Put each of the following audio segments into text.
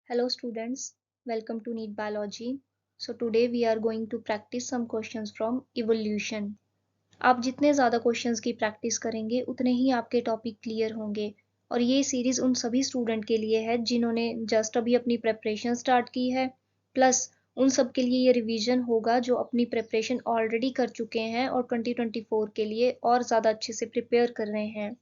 Hello students, welcome to NEET Biology. So today we are going to practice some questions from evolution. आप जितने ज़्यादा questions की practice करेंगे उतने ही आपके टॉपिक क्लियर होंगे और ये सीरीज़ उन सभी स्टूडेंट के लिए है जिन्होंने जस्ट अभी अपनी प्रेपरेशन स्टार्ट की है प्लस उन सब के लिए ये रिवीजन होगा जो अपनी प्रेपरेशन ऑलरेडी कर चुके हैं और 2024 के लिए और ज़्यादा अच्छे से प्रिपेयर कर रहे हैं।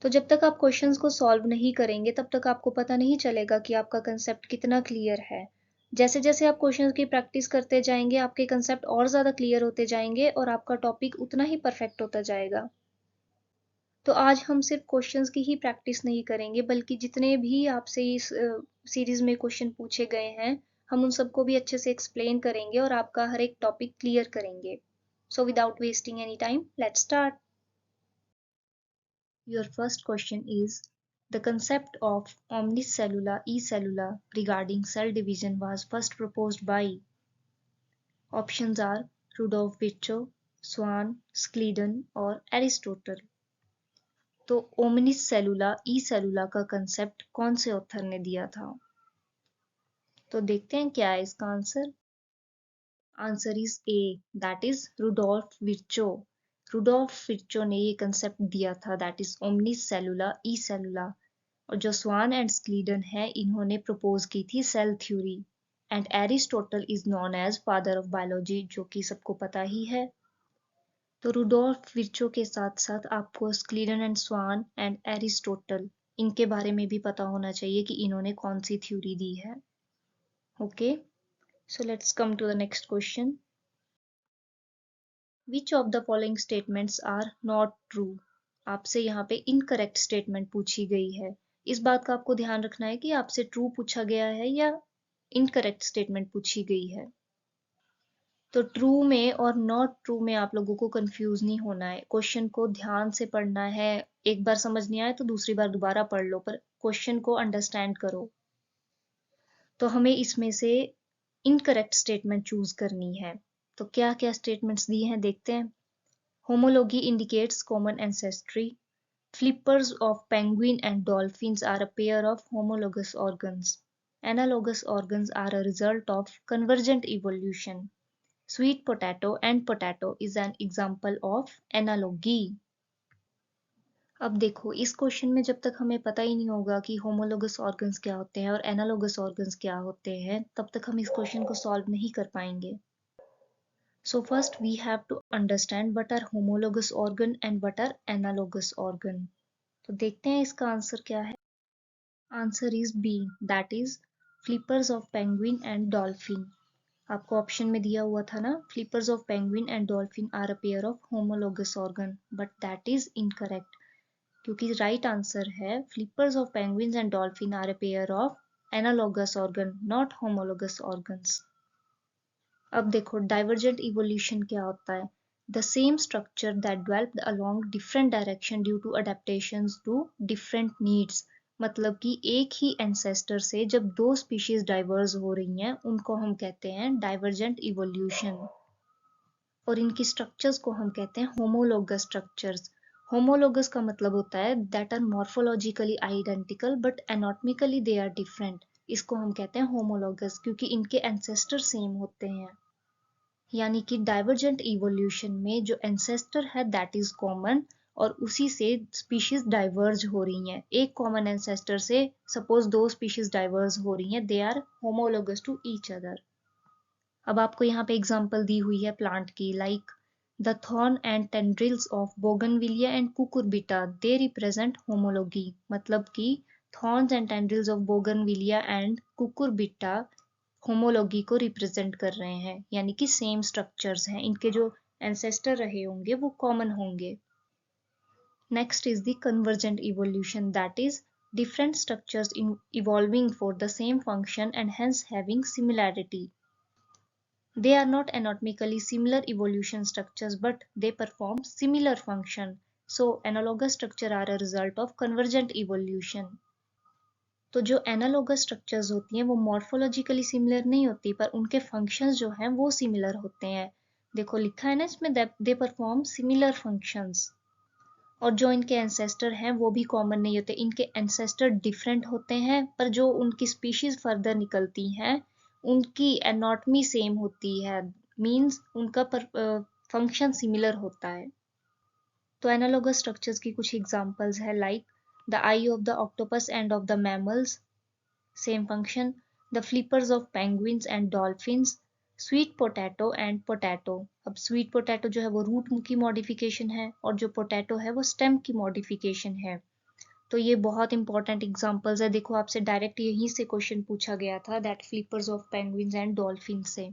तो जब तक आप क्वेश्चंस को सॉल्व नहीं करेंगे तब तक आपको पता नहीं चलेगा कि आपका कंसेप्ट कितना क्लियर है। जैसे जैसे आप क्वेश्चंस की प्रैक्टिस करते जाएंगे आपके कंसेप्ट और ज़्यादा क्लियर होते जाएंगे और आपका टॉपिक उतना ही परफेक्ट होता जाएगा। तो आज हम सिर्फ क्वेश्चंस की ही प्रैक्टिस नहीं करेंगे बल्कि जितने भी आपसे इस सीरीज में क्वेश्चन पूछे गए हैं हम उन सबको भी अच्छे से एक्सप्लेन करेंगे और आपका हर एक टॉपिक क्लियर करेंगे। So without wasting any time let's start. Your first question is, the concept of omnicellula e-cellula regarding cell division was first proposed by. Options are Rudolf Virchow, Swan, Schleiden और Aristotle. तो ओमनिसेलुला ई सेलुला का concept कौन से author ने दिया था? तो देखते हैं क्या है इसका answer. Answer is A, that is Rudolf Virchow. Rudolf Virchow ने ये कंसेप्ट दिया था, दैट इज ओमनिसेलुला ई सेलुला। और जो स्वान एंड स्क्लीडन है इन्होंने प्रपोज की थी cell theory. And Aristotle is known as father of biology, जो कि सबको पता ही है। तो रुडोल्फ विर्चो के साथ साथ आपको Schleiden and swan and Aristotle इनके बारे में भी पता होना चाहिए कि इन्होंने कौन सी थ्योरी दी है। Okay, so let's come to the next question. Which of the following statements are not true? आपसे यहाँ पे इनकरेक्ट स्टेटमेंट पूछी गई है। इस बात का आपको ध्यान रखना है कि आपसे ट्रू पूछा गया है या इनकरेक्ट स्टेटमेंट पूछी गई है। तो ट्रू में और नॉट ट्रू में आप लोगों को कंफ्यूज नहीं होना है। क्वेश्चन को ध्यान से पढ़ना है। एक बार समझ नहीं आए तो दूसरी बार दोबारा पढ़ लो, पर क्वेश्चन को अंडरस्टैंड करो। तो हमें इसमें से इनकरेक्ट स्टेटमेंट चूज करनी है। तो क्या क्या स्टेटमेंट्स दिए हैं देखते हैं। Homology indicates common ancestry. Flippers of penguin and dolphins are a pair of homologous organs. Analogous organs are a result of convergent evolution. Sweet potato and potato is an example of analogy. अब देखो, इस question में जब तक हमें पता ही नहीं होगा कि होमोलोगस ऑर्गन्स क्या होते हैं और एनालोगस ऑर्गन्स क्या होते हैं, तब तक हम इस क्वेश्चन को सॉल्व नहीं कर पाएंगे। So first we have to understand what are homologous organ and what are analogous organ. तो देखते हैं इसका आंसर क्या है। Answer is B, that is flippers of penguin and dolphin. आपको ऑप्शन में दिया हुआ था ना, flippers of penguin and dolphin are a pair of homologous organ, but that is incorrect, क्योंकि राइट आंसर है flippers of penguins and dolphin are a pair of analogous organ, not homologous organs. अब देखो, divergent evolution क्या होता है। The same structure that developed along different direction due to adaptations to different needs. मतलब कि एक ही ancestor से जब दो स्पीशीज डाइवर्स हो रही हैं उनको हम कहते हैं डाइवर्जेंट इवोल्यूशन। और इनकी स्ट्रक्चर्स को हम कहते हैं होमोलोगस स्ट्रक्चर्स। होमोलोगस का मतलब होता है that are morphologically identical but anatomically they are different. इसको हम कहते हैं होमोलोगस, क्योंकि इनके एंसेस्टर सेम होते हैं। यानी कि डाइवर्जेंट इवोल्यूशन में जो एंसेस्टर है दैट इज कॉमन और उसी से स्पीशीज डाइवर्ज हो रही हैं। एक कॉमन एंसेस्टर से सपोज दो स्पीशीज डाइवर्ज हो रही हैं, they are homologous to each other. अब आपको यहाँ पे एग्जांपल दी हुई है प्लांट की, like the thorn and tendrils of bougainvillea and Cucurbita, they represent homology. मतलब कि thorns and tendrils of bougainvillea and Cucurbita homology को रिप्रेजेंट कर रहे हैं, यानी कि सेम स्ट्रक्चर्स हैं, इनके जो एंसेस्टर रहे होंगे वो कॉमन होंगे। Next is the convergent evolution, that is different structures evolving for the same function and hence having similarity. They are not anatomically similar evolution structures, but they perform similar function. So analogous structure are a result of convergent evolution. तो जो analogous structures होती हैं वो morphologically similar नहीं होती, पर उनके functions जो हैं वो सिमिलर होते हैं। देखो लिखा है ना इसमें, दे परफॉर्म सिमिलर फंक्शंस। और जो इनके एंसेस्टर हैं वो भी कॉमन नहीं होते, इनके एंसेस्टर डिफरेंट होते हैं, पर जो उनकी स्पीशीज फर्दर निकलती हैं उनकी एनाटॉमी सेम होती है, मींस उनका फंक्शन सिमिलर होता है। तो एनालॉगस स्ट्रक्चर्स की कुछ एग्जांपल्स है like the I of the octopus end of the mammals, same function, the flippers of penguins and dolphins, sweet potato and potato. अब स्वीट पोटैटो जो है वो रूट की मॉडिफिकेशन है और जो पोटैटो है वो स्टेम की मॉडिफिकेशन है। तो ये बहुत इंपॉर्टेंट एग्जांपल्स है। देखो आपसे डायरेक्ट यहीं से क्वेश्चन पूछा गया था, that flippers of penguins and dolphin से।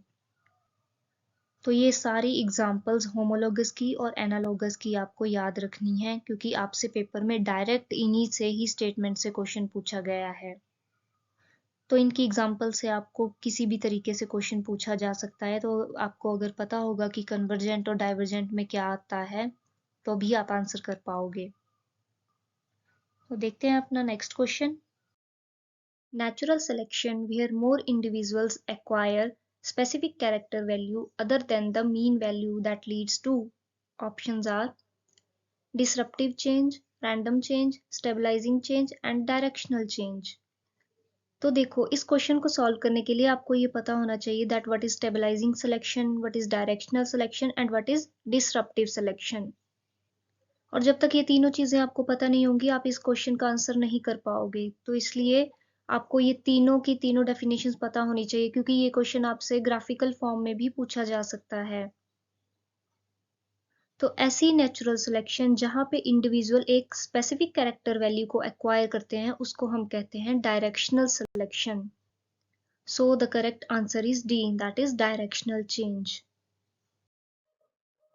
तो ये सारी एग्जांपल्स होमोलॉगस की और एनालॉगस की आपको याद रखनी है, क्योंकि आपसे पेपर में डायरेक्ट इन्हीं से ही स्टेटमेंट से क्वेश्चन पूछा गया है। तो इनकी एग्जांपल से आपको किसी भी तरीके से क्वेश्चन पूछा जा सकता है। तो आपको अगर पता होगा कि कन्वर्जेंट और डाइवर्जेंट में क्या आता है तो भी आप आंसर कर पाओगे। तो देखते हैं अपना next question. Natural selection where more individuals acquire specific character value other than the mean value that leads to options are disruptive change, random change, stabilizing change and directional change। तो देखो इस question को solve करने के लिए आपको ये पता होना चाहिए that what is stabilizing selection, what is directional selection and what is disruptive selection. और जब तक ये तीनों चीजें आपको पता नहीं होंगी आप इस क्वेश्चन का आंसर नहीं कर पाओगे। तो इसलिए आपको ये तीनों की तीनों डेफिनेशंस पता होनी चाहिए, क्योंकि ये क्वेश्चन आपसे ग्राफिकल फॉर्म में भी पूछा जा सकता है। तो ऐसी नेचुरल सिलेक्शन जहां पे इंडिविजुअल एक स्पेसिफिक कैरेक्टर वैल्यू को एक्वायर करते हैं उसको हम कहते हैं directional selection. So the correct answer is D, that is directional change.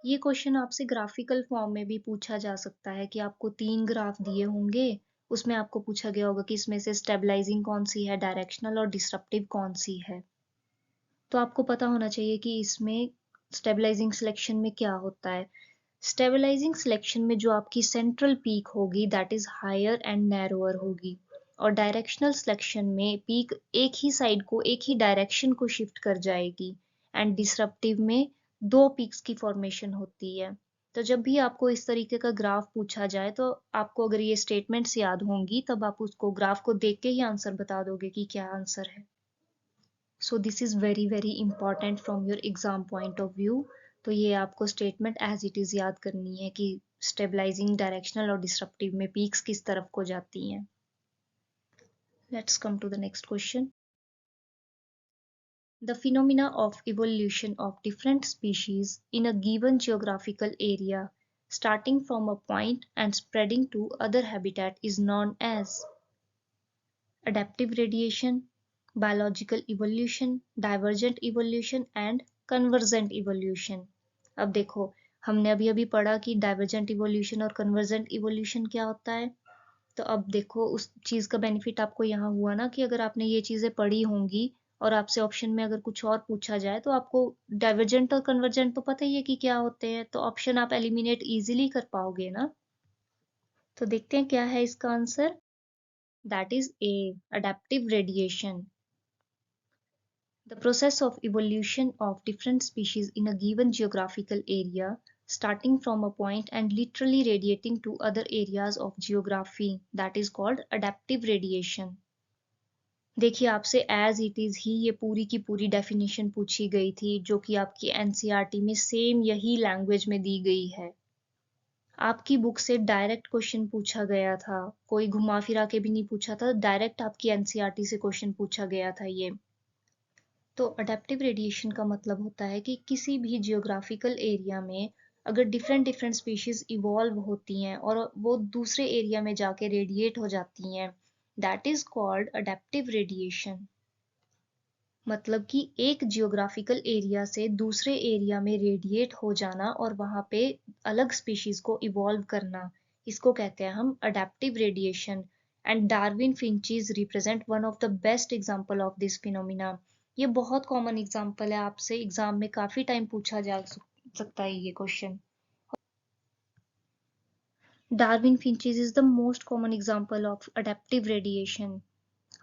ये क्वेश्चन आपसे ग्राफिकल फॉर्म में भी पूछा जा सकता है कि आपको 3 ग्राफ दिए होंगे, उसमें आपको पूछा गया होगा कि इसमें से स्टेबलाइजिंग कौन सी है, डायरेक्शनल और डिसरप्टिव कौन सी है। तो आपको पता होना चाहिए कि इसमें स्टेबलाइजिंग सिलेक्शन में क्या होता है। स्टेबलाइजिंग सिलेक्शन में जो आपकी सेंट्रल पीक होगी that is higher and narrower होगी, और डायरेक्शनल सिलेक्शन में पीक एक ही साइड को, एक ही डायरेक्शन को शिफ्ट कर जाएगी, एंड डिसरप्टिव में 2 पीक्स की फॉर्मेशन होती है। तो जब भी आपको इस तरीके का ग्राफ पूछा जाए तो आपको अगर ये स्टेटमेंट्स याद होंगी तब आप उसको ग्राफ को देख के ही आंसर बता दोगे कि क्या आंसर है। So this is very very important from your exam point of view. तो ये आपको स्टेटमेंट एज इट इज याद करनी है कि स्टेबलाइजिंग, डायरेक्शनल और डिसरप्टिव में पीक्स किस तरफ को जाती हैं। Let's come to the next question. The phenomena of evolution of different species in a given geographical area starting from a point and spreading to other habitat is known as adaptive radiation, biological evolution, divergent evolution and convergent evolution। अब देखो हमने अभी अभी पढ़ा कि divergent evolution और convergent evolution क्या होता है। तो अब देखो उस चीज का बेनिफिट आपको यहाँ हुआ ना कि अगर आपने ये चीजें पढ़ी होंगी और आपसे ऑप्शन में अगर कुछ और पूछा जाए तो आपको डाइवर्जेंट और कन्वर्जेंट तो पता ही है कि क्या होते हैं, तो ऑप्शन आप एलिमिनेट इजीली कर पाओगे ना। तो देखते हैं क्या है इसका answer. That is a, adaptive radiation। The process of evolution of different species in a given geographical area starting from a point and literally radiating to other areas of geography, that is called adaptive radiation। देखिए आपसे as it is he ये पूरी की पूरी definition पूछी गई थी जो कि आपकी एनसीईआरटी में सेम यही लैंग्वेज में दी गई है। आपकी बुक से डायरेक्ट क्वेश्चन पूछा गया था, कोई घुमा फिरा के भी नहीं पूछा था, डायरेक्ट आपकी एनसीईआरटी से क्वेश्चन पूछा गया था ये। तो अडेप्टिव रेडिएशन का मतलब होता है कि किसी भी जियोग्राफिकल एरिया में अगर डिफरेंट डिफरेंट स्पीशीज इवॉल्व होती हैं और वो दूसरे एरिया में जाके रेडिएट हो जाती हैं, that is called adaptive radiation. मतलब कि एक जियोग्राफिकल एरिया से दूसरे एरिया में रेडिएट हो जाना और वहां पे अलग स्पीशीज को इवॉल्व करना, इसको कहते हैं हम adaptive radiation. And Darwin finches represent one of the best example of this phenomena. ये बहुत कॉमन एग्जांपल है, आपसे एग्जाम में काफी टाइम पूछा जा सकता है ये question. Darwin finches is the most common example of adaptive radiation.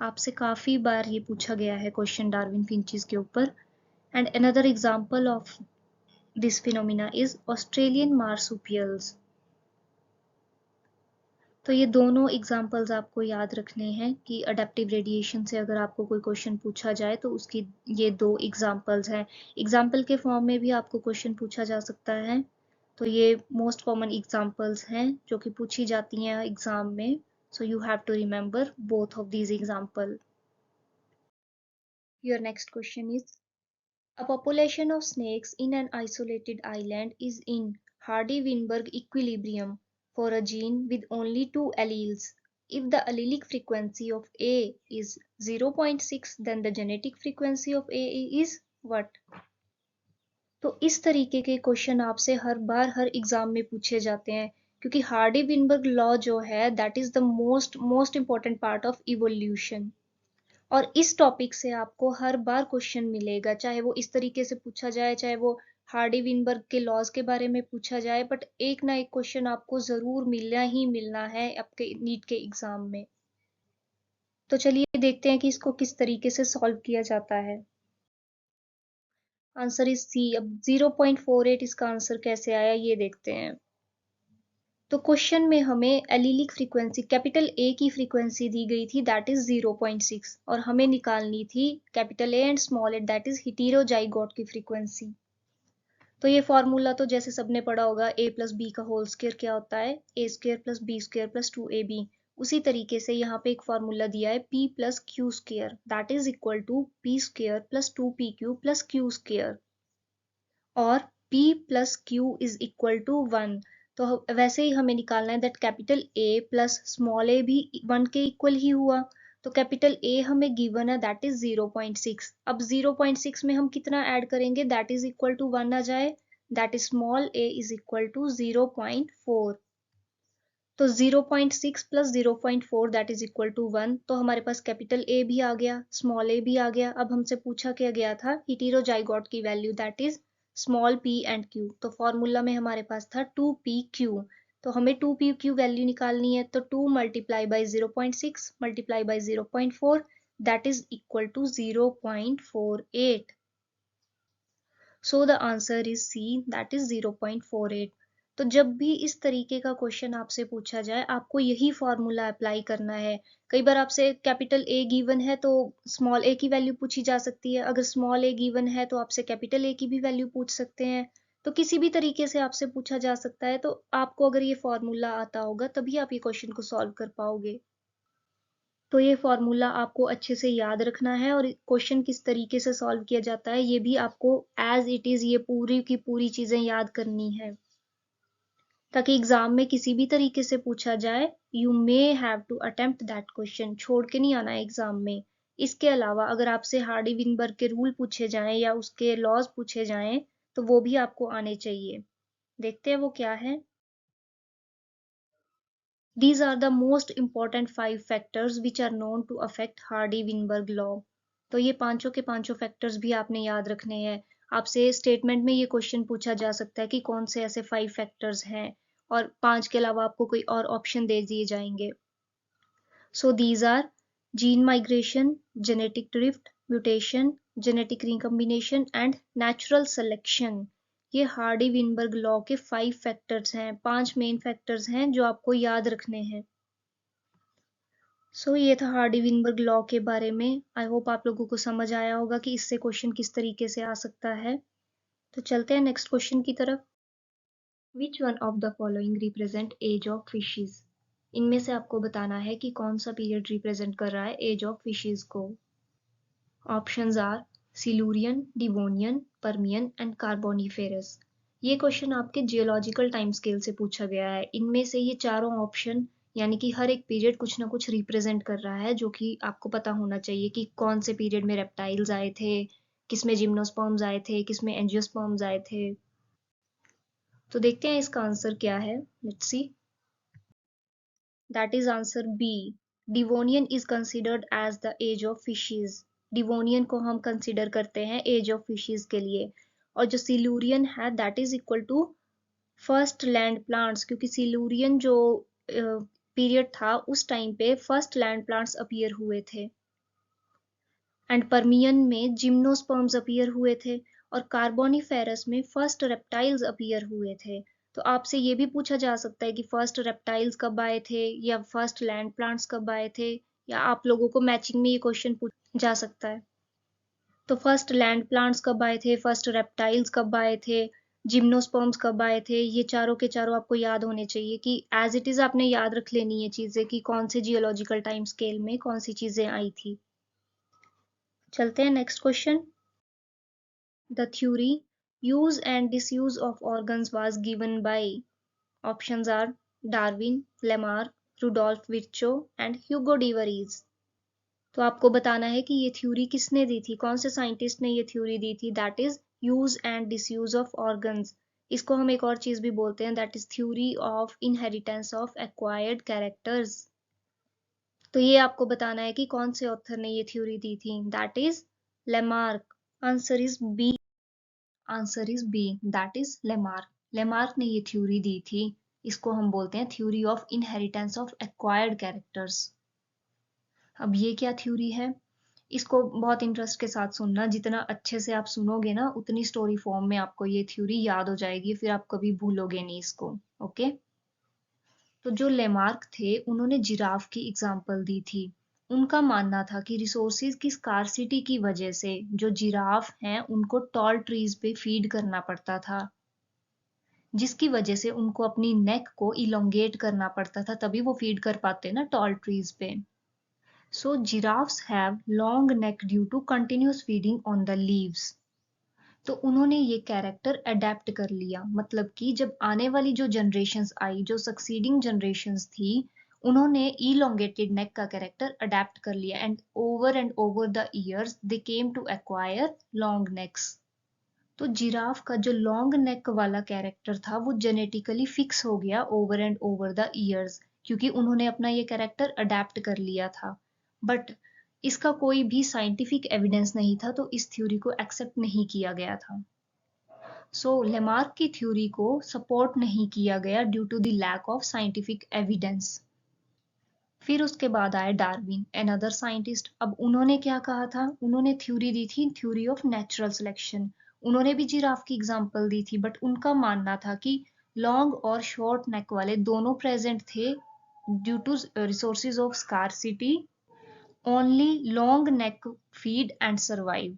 आपसे काफी बार ये पूछा गया है क्वेश्चन डार्विन फिंचीज के ऊपर। And another example of this phenomena is Australian marsupials. तो ये दोनों एग्जाम्पल्स आपको याद रखने हैं कि अडेप्टिव रेडिएशन से अगर आपको कोई क्वेश्चन पूछा जाए तो उसकी ये दो एग्जाम्पल्स हैं। एग्जाम्पल के फॉर्म में भी आपको क्वेश्चन पूछा जा सकता है। तो ये मोस्ट कॉमन एग्जाम्पल्स हैं जो कि पूछी जाती हैं एग्जाम में। So you have to remember both of these example. Your next question is A population of snakes in an isolated island is in Hardy-Weinberg equilibrium for a gene with only two alleles. If the allelic frequency of A is 0.6, then the genetic frequency of A is what? तो इस तरीके के question आपसे हर बार हर exam में पूछे जाते हैं क्योंकि हार्डी विनबर्ग लॉ जो है that is the most most important part of evolution. और इस टॉपिक से आपको हर बार क्वेश्चन मिलेगा, चाहे वो इस तरीके से पूछा जाए, चाहे वो हार्डी विनबर्ग के लॉज के बारे में पूछा जाए, बट एक ना एक क्वेश्चन आपको जरूर मिलना ही मिलना है आपके नीट के एग्जाम में। तो चलिए देखते हैं कि इसको किस तरीके से सॉल्व किया जाता है। Answer is C. अब 0.48 इसका आंसर कैसे आया ये देखते हैं। तो क्वेश्चन में हमें एलिलिक फ्रीक्वेंसी कैपिटल ए की फ्रीक्वेंसी दी गई थी दैट इज 0.6 और हमें निकालनी थी capital A and small at that is heterozygote की फ्रीक्वेंसी। तो ये फॉर्मूला तो जैसे सबने पढ़ा होगा, ए प्लस बी का होल स्क्वायर क्या होता है, A square plus B square plus 2ab। उसी तरीके से यहाँ पे एक फॉर्मूला दिया है p plus q square that is equal to p square plus 2pq plus q square और p plus q is equal to 1। तो वैसे ही हमें निकालना है that capital A plus small a भी 1 के इक्वल ही हुआ। तो कैपिटल A हमें गिवन है दैट इज 0.6। अब 0.6 में हम कितना ऐड करेंगे दैट इज इक्वल टू 1 आ जाए, that is small a is equal to 0.4। तो 0.6 plus 0.4 that is equal to 1। तो हमारे पास कैपिटल A भी आ गया, स्मॉल a भी आ गया। अब हमसे पूछा क्या गया था हिटेरोजाइगोट की value that is small p and q। तो फॉर्मूला में हमारे पास था 2pq। तो हमें 2pq वैल्यू निकालनी है, तो 2 multiply by 0.6 multiply by 0.4 that is equal to 0.48। So the answer is C that is 0.48। तो जब भी इस तरीके का क्वेश्चन आपसे पूछा जाए आपको यही फॉर्मूला अप्लाई करना है। कई बार आपसे कैपिटल ए गिवन है तो स्मॉल ए की वैल्यू पूछी जा सकती है, अगर स्मॉल ए गिवन है तो आपसे कैपिटल ए की भी वैल्यू पूछ सकते हैं। तो किसी भी तरीके से आपसे पूछा जा सकता है, तो आपको अगर ये फॉर्मूला आता होगा तभी आप ये क्वेश्चन को सॉल्व कर पाओगे। तो ये फॉर्मूला आपको अच्छे से याद रखना है और क्वेश्चन किस तरीके से सॉल्व किया जाता है ये भी आपको एज इट इज ये पूरी की पूरी चीजें याद करनी है, ताकि एग्जाम में किसी भी तरीके से पूछा जाए you may have to attempt that question, छोड़ के नहीं आना है एग्जाम में। इसके अलावा अगर आपसे हार्डी विनबर्ग के रूल पूछे जाएं या उसके लॉज पूछे जाएं तो वो भी आपको आने चाहिए। देखते हैं वो क्या है। These are the most important 5 factors which are known to affect Hardy-Weinberg law। तो ये पांचों के पांचों फैक्टर्स भी आपने याद रखने हैं। आपसे स्टेटमेंट में ये क्वेश्चन पूछा जा सकता है कि कौन से ऐसे 5 फैक्टर्स हैं और 5 के अलावा आपको कोई और ऑप्शन दे दिए जाएंगे। So these are gene migration, genetic drift, mutation, genetic recombination and natural selection। ये हार्डी विनबर्ग लॉ के 5 फैक्टर्स हैं, 5 मेन फैक्टर्स हैं जो आपको याद रखने हैं। ये था हार्डी विनबर्ग लॉ के बारे में। आई होप आप लोगों को समझ आया होगा कि इससे क्वेश्चन किस तरीके से आ सकता है। तो चलते हैं नेक्स्ट क्वेश्चन की तरफ। Which one of the following represent age of fishes? इनमें से आपको बताना है कि कौन सा पीरियड रिप्रेजेंट कर रहा है एज ऑफ फिशेज को। Options are Silurian, Devonian, Permian and Carboniferous. ये क्वेश्चन आपके जियोलॉजिकल टाइम स्केल से पूछा गया है। इनमें से ये चारों ऑप्शन यानी कि हर एक पीरियड कुछ ना कुछ रिप्रेजेंट कर रहा है, जो कि आपको पता होना चाहिए कि कौन से पीरियड में रेप्टाइल्स आए थे, किसमें जिम्नोस्पर्म्स आए थे, किसमें एंजियोस्पर्म्स आए थे। तो देखते हैं इसका आंसर क्या है। Let's see. That is answer B. Devonian is considered as the age of fishes. Devonian को हम कंसिडर करते हैं एज ऑफ फिशेज के लिए। और जो सिलूरियन है that is equal to first land plants, क्योंकि सिलूरियन जो पीरियड था उस टाइम पे फर्स्ट लैंड प्लांट्स अपीयर हुए थे। एंड पर्मियन में जिम्नोस्पर्म्स अपीयर हुए थे और कार्बोनिफेरस में फर्स्ट रेप्टाइल्स अपीयर हुए थे। तो आपसे ये भी पूछा जा सकता है कि फर्स्ट रेप्टाइल्स कब आए थे या फर्स्ट लैंड प्लांट्स कब आए थे, या आप लोगों को मैचिंग में ये क्वेश्चन पूछा जा सकता है। तो फर्स्ट लैंड प्लांट्स कब आए थे, फर्स्ट रेप्टाइल्स कब आए थे, जिम्नोस्पर्म्स कब आए थे, ये चारों के चारों आपको याद होने चाहिए कि एज इट इज आपने याद रख लेनी है चीजें कि कौन से जियोलॉजिकल टाइम स्केल में कौन सी चीजें आई थी। चलते हैं next question. The theory use and disuse of organs was given by, options are Darwin, Lamarck, Rudolf Virchow and Hugo de Vries. तो आपको बताना है कि ये थ्योरी किसने दी थी, कौन से साइंटिस्ट ने ये थ्योरी दी थी, that is use and disuse of organs. इसको हम एक और चीज भी बोलते हैं, that is theory of inheritance of acquired characters. तो ये आपको बताना है कि कौन से ऑथर ने ये थ्योरी दी थी, that is Lamarck. Answer is B, answer is B, that is Lamarck. Lamarck ने ये थ्योरी दी थी। इसको हम बोलते हैं theory of inheritance of acquired characters. अब ये क्या थ्योरी है, इसको बहुत इंटरेस्ट के साथ सुनना। जितना अच्छे से आप सुनोगे ना, उतनी स्टोरी फॉर्म में आपको ये थ्योरी याद हो जाएगी, फिर आप कभी भूलोगे नहीं इसको। ओके। तो जो लेमार्क थे, उन्होंने जिराफ की एग्जाम्पल दी थी। उनका मानना था कि रिसोर्सेज की स्कार्सिटी की वजह से जो जिराफ हैं उनको टॉल ट्रीज पे फीड करना पड़ता था, जिसकी वजह से उनको अपनी नेक को इलोंगेट करना पड़ता था, तभी वो फीड कर पाते ना टॉल ट्रीज पे। So giraffes have long neck due to continuous feeding on the leaves. तो उन्होंने ये कैरेक्टर अडेप्ट कर लिया, मतलब कि जब आने वाली जो जनरेशन्स आई, जो सक्सीडिंग जनरेशन्स थी, उन्होंने इलोंगेटेड नेक का कैरेक्टर अडेप्ट कर लिया, and over the years they came to acquire long necks. तो जिराफ का जो लॉन्ग नेक वाला कैरेक्टर था वो जेनेटिकली फिक्स हो गया over and over the years, क्योंकि उन्होंने अपना ये कैरेक्टर अडेप्ट कर लिया था। बट इसका कोई भी साइंटिफिक एविडेंस नहीं था, तो इस थ्योरी को एक्सेप्ट नहीं किया गया था। सो लेमार्क की थ्योरी को सपोर्ट नहीं किया गया due to the lack of scientific evidence. फिर उसके बाद आए डार्विन, अनदर साइंटिस्ट। अब उन्होंने क्या कहा था, उन्होंने थ्योरी दी थी थ्योरी ऑफ नेचुरल सिलेक्शन। उन्होंने भी जिराफ की एग्जांपल दी थी, बट उनका मानना था कि लॉन्ग और शॉर्ट नेक वाले दोनों प्रेजेंट थे due to resources of scarcity. Only long neck feed and survive.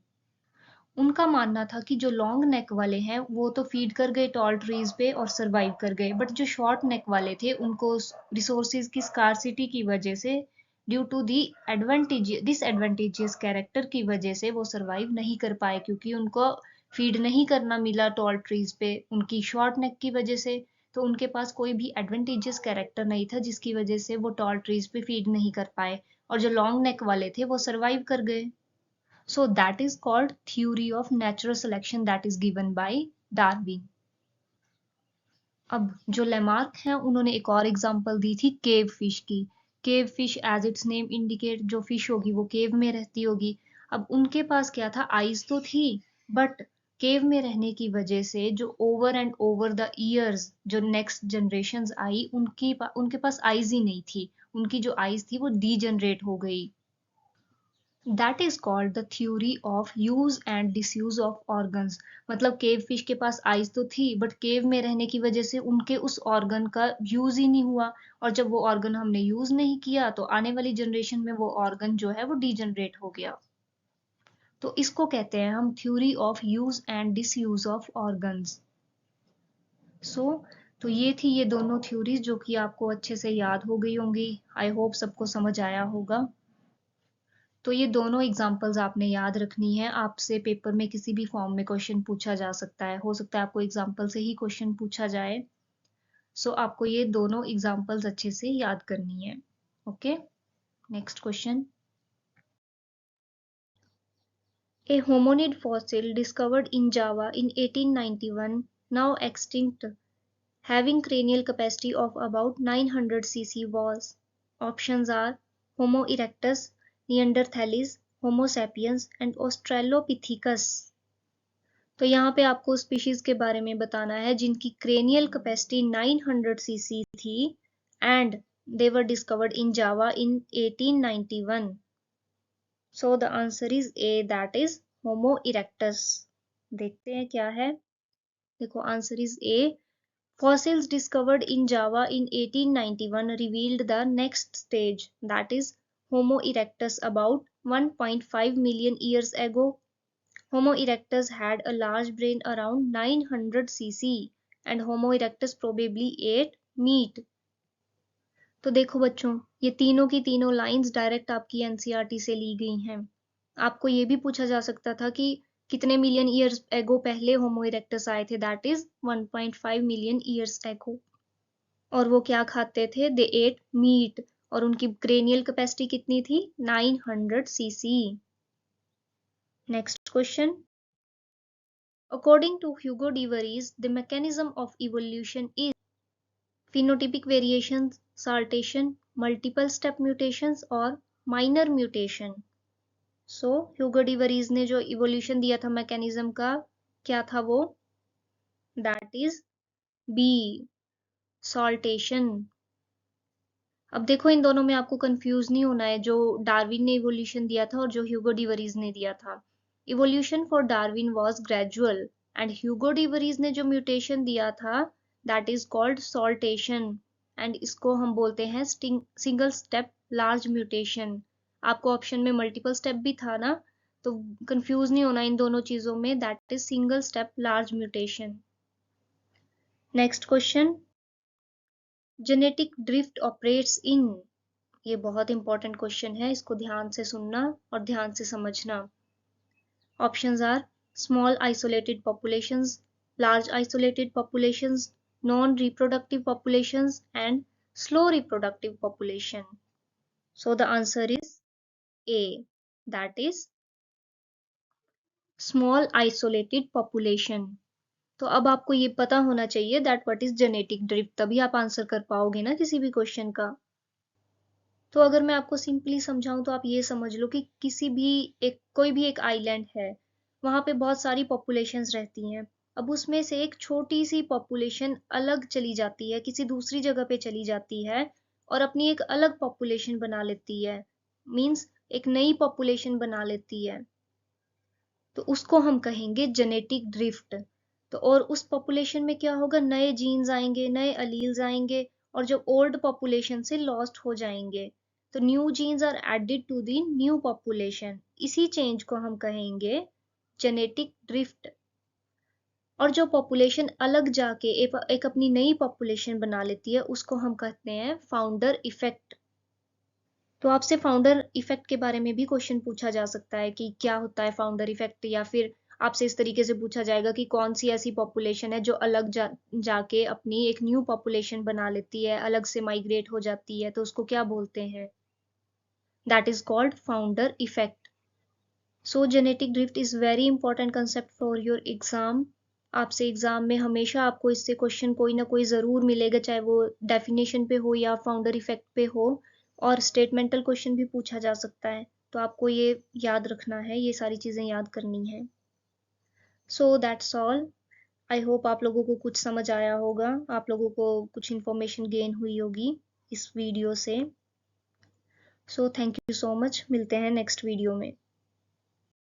उनका मानना था कि जो लॉन्ग नेक वाले हैं वो तो फीड कर गए टॉल ट्रीज पे और सरवाइव कर गए, बट जो शॉर्ट नेक वाले थे उनको रिसोर्सेज की स्कार्सिटी की वजह से, due to the disadvantageous character की वजह से वो सरवाइव नहीं कर पाए, क्योंकि उनको फीड नहीं करना मिला टॉल ट्रीज पे उनकी शॉर्ट नेक की वजह से। तो उनके पास कोई भी एडवांटेजियस कैरेक्टर नहीं था जिसकी वजह से वो टॉल ट्रीज पे फीड नहीं कर पाए, और जो लॉन्ग नेक वाले थे वो सरवाइव कर गए। So that is called theory of natural selection that is given by Darwin. अब जो लेमार्क हैं उन्होंने एक और एग्जांपल दी थी केव फिश की। Cave fish as its name indicate, जो फिश होगी वो केव में रहती होगी। अब उनके पास क्या था, आईज तो थी, बट केव में रहने की वजह से जो over and over the years जो नेक्स्ट जनरेशन्स आई उनके पास आईज ही नहीं थी, उनकी जो आईज थी वो डीजनरेट हो गई। That is called the theory of use and disuse of organs. मतलब केव फिश के पास आइज तो थी, बट केव में रहने की वजह से उनके उस ऑर्गन का यूज ही नहीं हुआ, और जब वो ऑर्गन हमने यूज नहीं किया तो आने वाली जनरेशन में वो ऑर्गन जो है वो डीजनरेट हो गया। तो इसको कहते हैं हम theory of use and disuse of organs. So तो ये थी ये दोनों थ्योरीज जो कि आपको अच्छे से याद हो गई होंगी। आई होप सबको समझ आया होगा। तो ये दोनों एग्जाम्पल्स आपने याद रखनी है, आपसे पेपर में किसी भी फॉर्म में क्वेश्चन पूछा जा सकता है, हो सकता है आपको एग्जाम्पल से ही क्वेश्चन पूछा जाए। सो आपको ये दोनों एग्जाम्पल्स अच्छे से याद करनी है। Okay, next question. A hominid fossil discovered in Java in 1891, now extinct, having cranial capacity of about 900 cc was. Options are Homo erectus, Neanderthalis, Homo sapiens and Australopithecus. तो यहाँ पे आपको स्पीशीज के बारे में बताना है जिनकी क्रेनियल कैपेसिटी 900 सीसी थी and they were discovered in Java in 1891। So the answer is A, that is homo erectus. देखते हैं क्या है। देखो answer is A, Fossils discovered in Java in 1891 revealed the next stage, that is Homo erectus about 1.5 million years ago. Homo erectus had a large brain around 900 cc and Homo erectus probably ate meat. तो देखो बच्चों, ये तीनों की तीनों lines direct आपकी NCERT से ली गई हैं। आपको ये भी पूछा जा सकता था कि कितने मिलियन ईयर्स एगो पहले होमो इरेक्टस आए थे, that is 1.5 million years ago. और वो क्या खाते थे? दे एट मीट, और उनकी क्रेनियल कैपेसिटी कितनी थी? 900 cc. Next question, according to Hugo de Vries the mechanism of evolution is phenotypic variations, saltation, multiple step mutations और minor mutation. So ह्यूगो डी वरीज ने जो इवोल्यूशन दिया था मैकेनिज्म का, क्या था वो? That is B, saltation. अब देखो इन दोनों में आपको कंफ्यूज नहीं होना है, जो डार्विन ने इवोल्यूशन दिया था और जो ह्यूगो डी वरीज ने दिया था। Evolution for Darwin was gradual and Hugo de worries ने जो म्यूटेशन दिया था that is called saltation, and इसको हम बोलते हैं सिंगल स्टेप लार्ज म्यूटेशन। आपको ऑप्शन में मल्टीपल स्टेप भी था ना, तो कंफ्यूज नहीं होना इन दोनों चीजों में, that is single step large mutation. Next question, genetic drift operates in, ये बहुत इंपॉर्टेंट क्वेश्चन है, इसको ध्यान से सुनना और ध्यान से समझना। Options are small isolated populations, large isolated populations, non reproductive populations and slow reproductive population. So the answer is A, that is small isolated population. तो अब आपको ये पता होना चाहिए that what is genetic drift, तभी आप आंसर कर पाओगे ना किसी भी क्वेश्चन का। तो अगर मैं आपको सिंपली समझाऊं तो आप ये समझ लो कि किसी भी कोई भी एक आइलैंड है, वहां पे बहुत सारी पॉपुलेशंस रहती हैं। अब उसमें से एक छोटी सी पॉपुलेशन अलग चली जाती है, किसी दूसरी जगह पे चली जाती है और अपनी एक अलग पॉपुलेशन बना लेती है, मींस एक नई पॉपुलेशन बना लेती है, तो उसको हम कहेंगे जेनेटिक ड्रिफ्ट। तो और उस पॉपुलेशन में क्या होगा? नए जीन्स आएंगे, नए अलील्स आएंगे और जो ओल्ड पॉपुलेशन से लॉस्ट हो जाएंगे, तो new genes are added to the new population. इसी चेंज को हम कहेंगे जेनेटिक ड्रिफ्ट। और जो पॉपुलेशन अलग जाके एक अपनी नई पॉपुलेशन बना लेती है, उसको हम कहते हैं फाउंडर इफेक्ट। तो आपसे फाउंडर इफेक्ट के बारे में भी क्वेश्चन पूछा जा सकता है कि क्या होता है फाउंडर इफेक्ट, या फिर आपसे इस तरीके से पूछा जाएगा कि कौन सी ऐसी पॉपुलेशन है जो अलग जाके अपनी एक न्यू पॉपुलेशन बना लेती है, अलग से माइग्रेट हो जाती है, तो उसको क्या बोलते हैं? That is called founder effect. So genetic drift is very important concept for your exam. आपसे एग्जाम में हमेशा आपको इससे क्वेश्चन कोई ना कोई जरूर मिलेगा, चाहे वो डेफिनेशन पे हो या फाउंडर इफेक्ट पे हो, और स्टेटमेंटल क्वेश्चन भी पूछा जा सकता है। तो आपको ये याद रखना है, ये सारी चीजें याद करनी है। So that's all. I hope आप लोगों को कुछ समझ आया होगा, आप लोगों को कुछ इन्फॉर्मेशन गेन हुई होगी इस वीडियो से। So thank you so much, मिलते हैं नेक्स्ट वीडियो में।